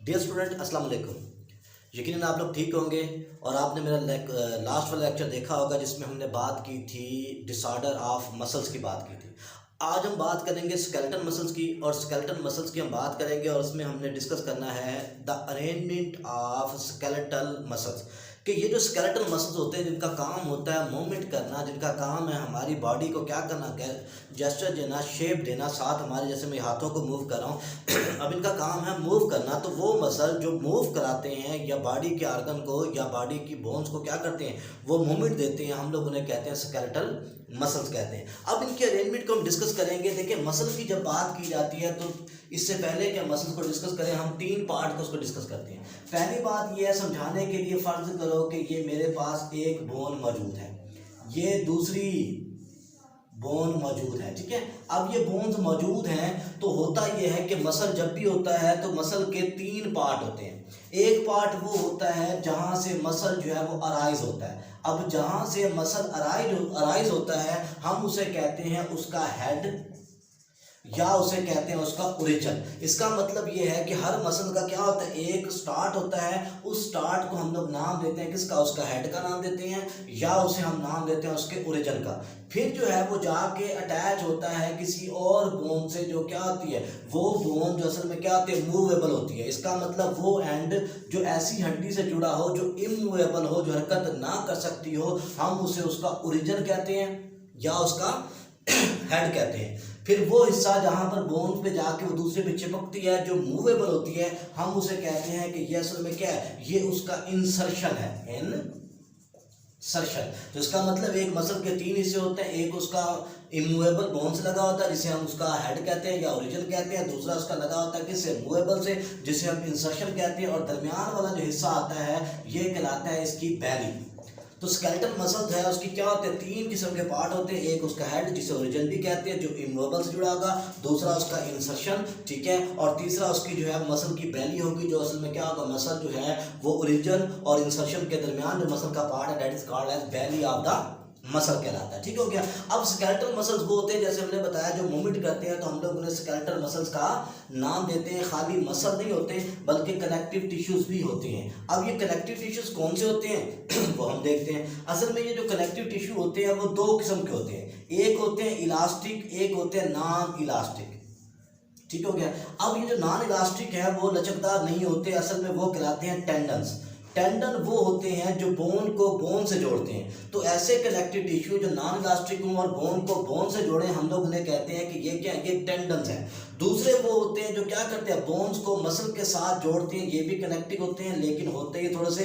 Dear student, अस्सलाम वालेकुम। यकीनन आप लोग ठीक होंगे और आपने मेरा लास्ट वाला लेक्चर देखा होगा जिसमें हमने बात की थी डिसऑर्डर ऑफ मसल्स की बात की थी। आज हम बात करेंगे स्केलेटल मसल्स की, और स्केलेटल मसल्स की हम बात करेंगे और उसमें हमने डिस्कस करना है the arrangement of skeletal muscles, कि ये जो स्केलेटल मसल्स होते हैं जिनका काम होता है मूवमेंट करना, जिनका काम है हमारी बॉडी को क्या करना, जेस्चर देना, शेप देना, साथ हमारे जैसे मैं हाथों को मूव कर रहा हूँ अब इनका काम है मूव करना। तो वो मसल जो मूव कराते हैं या बॉडी के आर्गन को या बॉडी की बोन्स को क्या करते हैं, वो मूवमेंट देते हैं, हम लोग उन्हें कहते हैं स्केलेटल मसल्स कहते हैं। अब इनके अरेंजमेंट को हम डिस्कस करेंगे। देखिए, मसल की जब बात की जाती है तो इससे पहले कि मसल्स को डिस्कस करें हम तीन पार्ट को उसको डिस्कस करते हैं। पहली बात यह है, समझाने के लिए फर्ज करो कि ये मेरे पास एक बोन मौजूद है, ये दूसरी बोन मौजूद है, ठीक है। अब ये बोन्स मौजूद हैं तो होता यह है कि मसल जब भी होता है तो मसल के तीन पार्ट होते हैं। एक पार्ट वो होता है जहां से मसल जो है वो अराइज होता है। अब जहां से मसल अराइज होता है हम उसे कहते हैं उसका हेड या उसे कहते हैं उसका ओरिजिन। इसका मतलब ये है कि हर मसल का क्या होता है, एक स्टार्ट होता है, उस स्टार्ट को हम लोग नाम देते हैं किसका, उसका हेड का नाम देते हैं, या उसे हम नाम देते हैं उसके ओरिजिन का। फिर जो है वो जाके अटैच होता है किसी और बोन से जो क्या होती है, वो बोन जो असल में क्या होती है, मूवेबल होती है। इसका मतलब वो एंड जो ऐसी हड्डी से जुड़ा हो जो इमूवेबल हो, जो हरकत ना कर सकती हो, हम उसे उसका ओरिजिन कहते हैं या उसका हेड कहते हैं। फिर वो हिस्सा जहां पर बोन पे जाके वो दूसरे पे चिपकती है जो मूवेबल होती है, हम उसे कहते हैं कि ये असल में क्या है, ये उसका इंसर्शन है, इंसर्शन। तो इसका मतलब एक मसल के तीन हिस्से होते हैं, एक उसका इमूवेबल बोन से लगा होता है जिसे हम उसका हेड कहते हैं या ओरिजिन कहते हैं, दूसरा उसका लगा होता है किससे, मूवेबल से, जिसे हम इंसर्शन कहते हैं, और दरमियान वाला जो हिस्सा आता है ये कहलाता है इसकी बैली। तो स्केलेटल मसल है उसकी क्या होते हैं, तीन किस्म के पार्ट होते हैं। एक उसका हेड जिसे ओरिजिन भी कहते हैं जो इमूवेबल से जुड़ा होगा, दूसरा उसका इंसर्शन, ठीक है, और तीसरा उसकी जो है मसल की बैली होगी जो असल में क्या होगा, मसल जो है वो ओरिजिन और इंसर्शन के दरमियान जो मसल का पार्ट है that is called as belly of the muscle कहलाता है। ठीक हो गया। अब स्केलेटल मसल्स वो होते हैं जैसे हमने बताया जो मूवमेंट करते हैं, तो हम लोग उन्हें स्केलेटल मसल्स का नाम देते हैं। खाली मसल नहीं होते बल्कि कनेक्टिव टिश्यूज भी होते हैं। अब ये कनेक्टिव टिश्यूज कौन से होते हैं वो हम देखते हैं। असल में ये जो कनेक्टिव टिश्यू होते हैं वो दो किस्म के होते हैं, एक होते हैं इलास्टिक, एक होते हैं नॉन इलास्टिक। ठीक हो गया। अब ये जो नॉन इलास्टिक है वो लचकदार नहीं होते, असल में वो कहलाते हैं टेंडन्स। टेंडन वो होते हैं जो बोन को बोन से जोड़ते हैं। तो ऐसे कनेक्टिव टिश्यू जो नॉन इलास्टिक हों और बोन को बोन से जोड़े, हम लोग उन्हें कहते हैं कि ये क्या है, ये टेंडन्स हैं। दूसरे वो होते हैं जो क्या करते हैं, बोन्स को मसल के साथ जोड़ते हैं, ये भी कनेक्टिव होते हैं लेकिन होते ही थोड़े से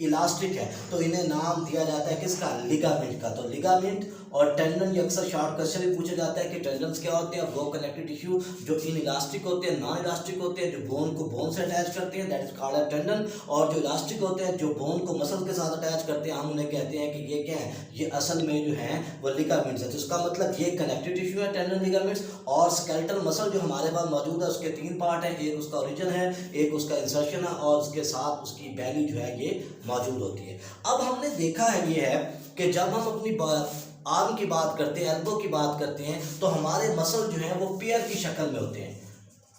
इलास्टिक है, तो इन्हें नाम दिया जाता है किसका, लिगामेंट का। तो लिगामेंट और टेंडन ये अक्सर शॉर्ट क्वेश्चन भी पूछा जाता है कि टेंडन्स क्या होते हैं। वो कनेक्टिव टिश्यू जो इन इलास्टिक होते हैं, नॉन इलास्टिक होते हैं, जो बोन को बोन से अटैच करते हैं that is called as tendon, और जो इलास्टिक होते हैं जो बोन को मसल के साथ अटैच करते हैं, हम उन्हें कहते हैं कि ये क्या है, ये असल में जो है वो लिगामेंट्स है। तो इसका मतलब ये कनेक्टिव टिश्यू है टेंडन, लिगामेंट्स। और स्केलेटल मसल जो हमारे पास मौजूद है उसके तीन पार्ट है, एक उसका ओरिजिन है, एक उसका इंसर्शन है, और उसके साथ उसकी बैली जो है ये मौजूद होती है। अब हमने देखा है ये है कि जब हम अपनी आर्म की बात करते हैं, एल्बो की बात करते हैं, तो हमारे मसल जो है वो पेयर की शक्ल में होते हैं।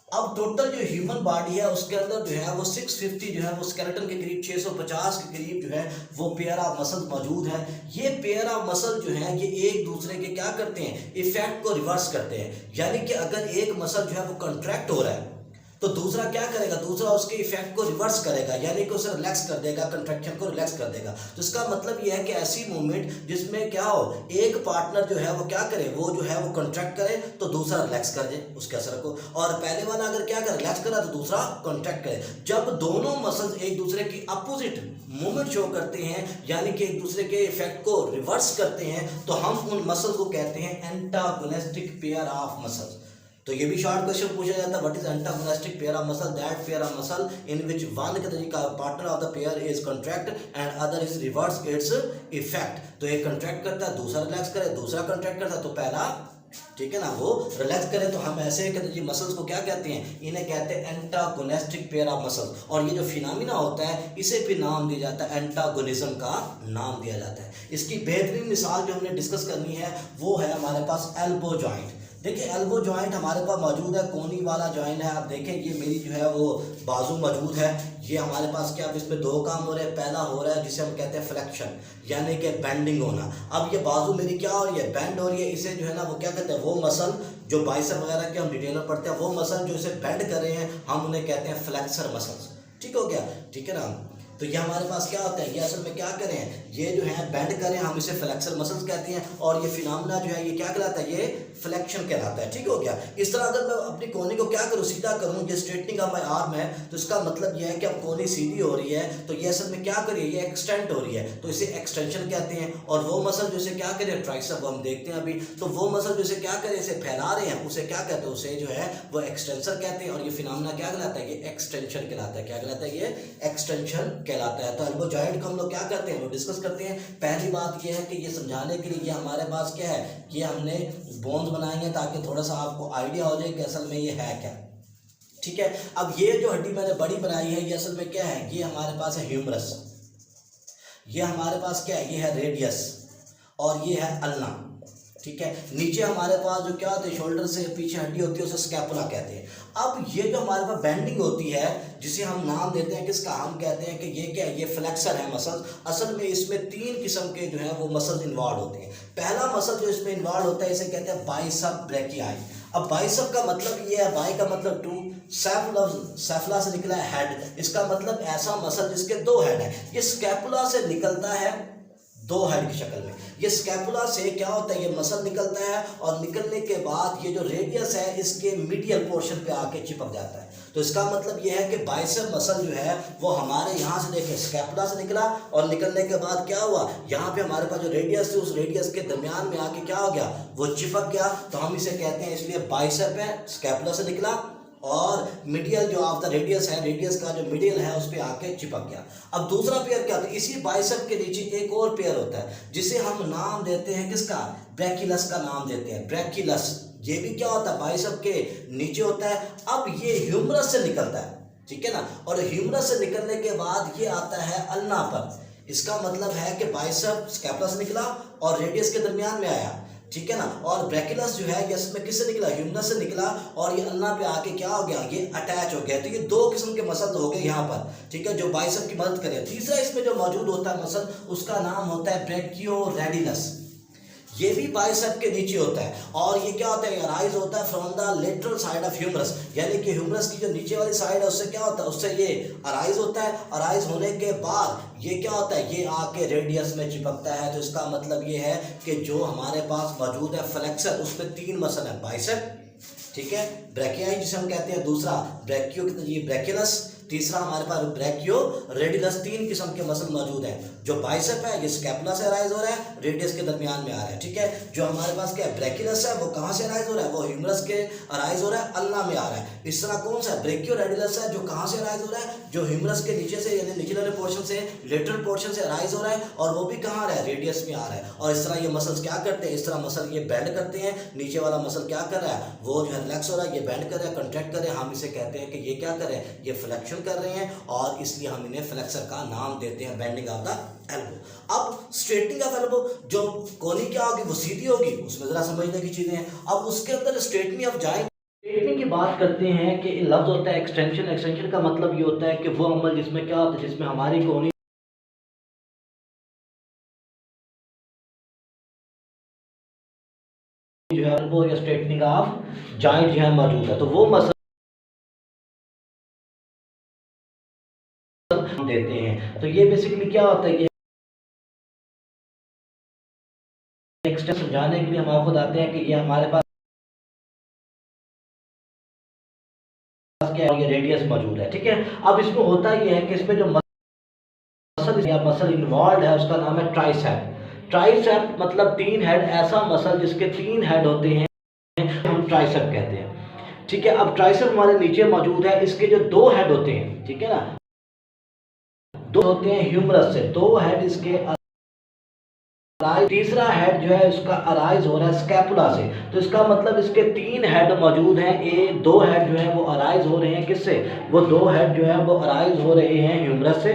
अब टोटल जो ह्यूमन बॉडी है उसके अंदर जो है वो 650 जो है वो स्केलेटन के करीब 650 के करीब जो है वो पेयर ऑफ मसल मौजूद है। ये पेयर ऑफ मसल जो है ये एक दूसरे के क्या करते हैं, इफेक्ट को रिवर्स करते हैं। यानी कि अगर एक मसल जो है वो कंट्रैक्ट हो रहा है तो दूसरा क्या करेगा, दूसरा उसके इफेक्ट को रिवर्स करेगा, यानी कि उसे रिलैक्स कर देगा, कंट्रैक्शन को रिलैक्स कर देगा। तो इसका मतलब यह है कि ऐसी मूवमेंट जिसमें क्या हो, एक पार्टनर जो है वो क्या करे, वो जो है वो कंट्रैक्ट करे तो दूसरा रिलैक्स कर दे उसके असर को, और पहले वाला अगर क्या करे, रिलैक्स करा तो दूसरा कंट्रैक्ट करे। जब दोनों मसल्स एक दूसरे की अपोजिट मूवमेंट शो करते हैं, यानी कि एक दूसरे के इफेक्ट को रिवर्स करते हैं, तो हम उन मसल को कहते हैं एंटागोनिस्टिक पेयर ऑफ मसल्स। तो ये भी शॉर्ट क्वेश्चन पूछा जाता है, what is antagonistic pair of muscle, that pair of muscle in which one के तरीका partner of the pair is contract and other is reverse its effect. तो एक कंट्रैक्ट करता है, दूसरा रिलैक्स करे, दूसरा कंट्रैक्ट करता है, तो पहला ठीक है ना वो रिलैक्स करे। तो हम ऐसे कहते हैं मसल्स को क्या कहते हैं, इन्हें कहते हैं एंटागोनिस्टिक पेयर ऑफ मसल्स। और ये जो फिनोमिना होता है इसे भी नाम दिया जाता है, एंटागोनिज्म का नाम दिया जाता है। इसकी बेहतरीन मिसाल जो हमने डिस्कस करनी है वो है हमारे पास एल्बो जॉइंट। देखिए एल्बो जॉइंट हमारे पास मौजूद है, कोनी वाला जॉइंट है। आप देखें ये मेरी जो है वो बाजू मौजूद है, ये हमारे पास क्या, अब इसमें दो काम हो रहे हैं। पहला हो रहा है जिसे हम कहते हैं फ्लेक्शन, यानी कि बेंडिंग होना। अब ये बाजू मेरी क्या हो रही है, बेंड हो रही है। इसे जो है ना वो क्या कहते हैं, वो मसल जो बाइसेप वगैरह के हम डिटेल में पढ़ते हैं, वो मसल जो इसे बेंड कर रहे हैं हम उन्हें कहते हैं फ्लेक्सर मसल्स। ठीक हो गया, ठीक है ना। तो ये हमारे पास क्या होता है, ये असल में क्या करें, ये जो है बेंड करें, हम इसे फ्लेक्सर मसल्स कहते हैं। और ये फिनोमेना जो है ये क्या कहलाता है, ये फ्लेक्शन कहलाता है। ठीक हो गया। इस तरह अगर मैं अपनी कोनी को क्या करूँ, सीधा करूँ, ये स्ट्रेटनिंग ऑफ माय आर्म है, तो इसका मतलब ये है कि अब कोनी सीधी हो रही है, तो ये असल में क्या करिए, ये एक्सटेंड हो रही है, तो इसे एक्सटेंशन कहते हैं। और वो मसल जो इसे क्या करें, ट्राइसेप, हम देखते हैं अभी, तो वो मसल जो इसे क्या करें, इसे फैला रहे हैं, उसे क्या कहते हैं, उसे जो है वो एक्सटेंसर कहते हैं। और ये फिनोमेना क्या कहलाता है, ये एक्सटेंशन कहलाता है। क्या कहलाता है, ये एक्सटेंशन कहलाता है। तो एल्बो जॉइंट को हम लोग क्या करते हैं, वो डिस्कस करते हैं। पहली बात ये है कि ये समझाने के लिए ये हमारे पास क्या है, कि हमने बोन्स बनाई हैं ताकि थोड़ा सा आपको आइडिया हो जाए कि असल में ये है क्या। ठीक है। अब ये जो हड्डी मैंने बड़ी बनाई है, ये असल में क्या है, ये हमारे पास है ह्यूमरस, ये हमारे पास क्या है, ये है रेडियस, और ये है अल्ना। ठीक है। नीचे हमारे पास जो क्या होता है, शोल्डर से पीछे हड्डी होती है, उसे स्कैपुला कहते हैं। अब ये जो हमारे पास बेंडिंग होती है, जिसे हम नाम देते हैं किसका, हम कहते हैं कि ये क्या है, ये फ्लेक्सर है मसल। असल में इसमें तीन किस्म के जो है वो मसल इन्वॉल्व होते हैं। पहला मसल जो इसमें इन्वॉल्व होता है, इसे कहते हैं बाइसेप ब्रेकियाई। अब बाइसेप का मतलब ये है, बाई का मतलब टू, सेफला से निकला है हेड, इसका मतलब ऐसा मसल जिसके दो हेड है। ये स्कैपुला से निकलता है दो हेड की शक्ल में। ये स्कैपुला से क्या होता है, ये मसल निकलता है, और निकलने के बाद ये जो रेडियस है इसके मीडियल पोर्शन पे आके चिपक जाता है। तो इसका मतलब ये है कि बाइसेप मसल जो है वो हमारे यहाँ से देखें, स्कैपुला से निकला, और निकलने के बाद क्या हुआ, यहाँ पे हमारे पास जो रेडियस थी, उस रेडियस के दरमियान में आके क्या हो गया, वो चिपक गया। तो हम इसे कहते हैं, इसलिए बाइसेप है, स्कैपुला से निकला, और मीडियल जो ऑफ द रेडियस है, रेडियस का जो मीडियल है उस पे आके चिपक गया। अब दूसरा पेयर क्या होता है, इसी बाइसेप के नीचे एक और पेयर होता है, जिसे हम नाम देते हैं किसका, ब्रैकियलस का नाम देते हैं, ब्रैकियलस। ये भी क्या होता है, बाइसेप के नीचे होता है। अब ये ह्यूमरस से निकलता है, ठीक है ना, और ह्यूमरस से निकलने के बाद ये आता है अल्ना पर। इसका मतलब है कि बाइसेप स्कैपुला से निकला और रेडियस के दरमियान में आया, ठीक है ना। और ब्रैकियलस जो है ये इसमें किससे निकला, ह्यूमरस से निकला, और ये अल्ना पे आके क्या हो गया, ये अटैच हो गया। तो ये दो किस्म के मसल हो गए यहाँ पर, ठीक है, जो बाइसेप की मदद करे। तीसरा इसमें जो मौजूद होता है मसल, उसका नाम होता है ब्रैकियोरेडियस। ये भी बाइसेप के नीचे होता है, और ये क्या होता है, अराइज होता है from the lateral side of humerus, यानी कि ह्यूमरस की जो नीचे वाली साइड है उससे क्या होता है, उससे ये अराइज होता है। अराइज होने के बाद ये क्या होता है, ये आके रेडियस में चिपकता है। तो इसका मतलब ये है कि जो हमारे पास मौजूद है फ्लेक्सर, उसमें तीन मसल है, बाइसेप, ठीक है, ब्रैकियाई जिसे हम कहते हैं, दूसरा ब्रैकियलस, तीसरा हमारे पास ब्रैकियोरेडियस। तीन किस्म के मसल मौजूद हैं। जो बाइसेप है ये स्कैपुला से अराइज हो रहा है, रेडियस के दरमियान में आ रहा है, ठीक है। जो हमारे पास क्या है, ब्रैकियलस है, वो कहाँ से अराइज हो रहा है, वो ह्यूमरस के अराइज हो रहा है, अल्ना में आ रहा है। इस तरह कौन सा ब्रैकियोरेडियस है, जो कहाँ से अराइज हो रहा है, जो ह्यूमरस के नीचे से, यानी निचले वाले पोर्शन से, लेटरल पोर्शन से अराइज हो रहा है, और वो भी कहाँ आ रहा है, रेडियस में आ रहा है। और इस तरह ये मसल्स क्या करते हैं, इस तरह मसल ये बेंड करते हैं। नीचे वाला मसल क्या कर रहा है, वो जो है रिलैक्स हो रहा है, ये बेंड कर रहा है, कंट्रैक्ट कर रहे हैं। हम इसे कहते हैं कि ये क्या कर रहे हैं, ये फ्लेक्शन कर रहे हैं, और इसलिए हम इन्हें फ्लेक्सर का नाम देते हैं, बेंडिंग ऑफ द एल्बो। अब स्ट्रेटनिंग ऑफ एल्बो, जो कोनी क्या होगी, वो सीधी होगी, उसमें जरा समझने की चीजें हैं। अब उसके अंदर स्ट्रेटनिंग ऑफ जॉइंट, स्ट्रेटनिंग की बात करते हैं कि लफ्ज होता है एक्सटेंशन। एक्सटेंशन का मतलब ये होता है कि वो अमल जिसमें क्या होता है, जिसमें हमारी कोनी जो है एल्बो या स्ट्रेटनिंग ऑफ जॉइंट जो है मौजूद है, तो वो मसल देते हैं। तो ये बेसिकली क्या होता है, ये एक्सटेंशन समझाने के लिए हम आपको बताते हैं कि ये हमारे पास क्या है, ये रेडियस मौजूद है, ठीक है। अब इसमें होता ये है कि इसमें जो मसल या मसल इन्वॉल्व है उसका नाम है ट्राइसेप। ट्राइसेप मतलब तीन हेड, ऐसा मसल जिसके तीन हेड होते हैं हम ट्राइसेप कहते हैं, ठीक है। अब ट्राइसेप हमारे नीचे मौजूद है, इसके जो दो हेड होते हैं, ठीक है ना, दो होते हैं ह्यूमरस से, दो हेड इसके। तीसरा हेड जो है उसका अराइज हो रहा है स्कैपुला से, तो इसका मतलब इसके तीन हेड मौजूद हैं। एक दो हेड जो है वो अराइज हो रहे हैं किससे, वो दो हेड जो है वो अराइज हो रहे हैं ह्यूमरस से,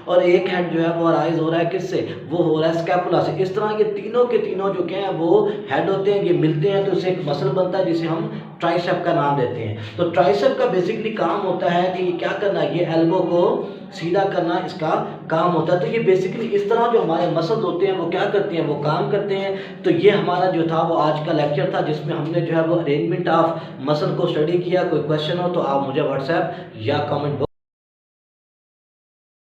और एक हेड जो है वो राइज हो रहा है किससे, वो हो रहा है स्कैपुला से। इस तरह ये तीनों के तीनों जो क्या है वो हेड होते हैं, ये मिलते हैं तो इससे एक मसल बनता है जिसे हम ट्राइसेप का नाम देते हैं। तो ट्राइसेप का बेसिकली काम होता है कि ये क्या करना है, ये एल्बो को सीधा करना इसका काम होता है। तो ये बेसिकली इस तरह जो हमारे मसल्स होते हैं वो क्या करते हैं, वो काम करते हैं। तो ये हमारा जो था वो आज का लेक्चर था जिसमें हमने जो है वो अरेंजमेंट ऑफ मसल को स्टडी किया। कोई क्वेश्चन हो तो आप मुझे व्हाट्सएप या कमेंट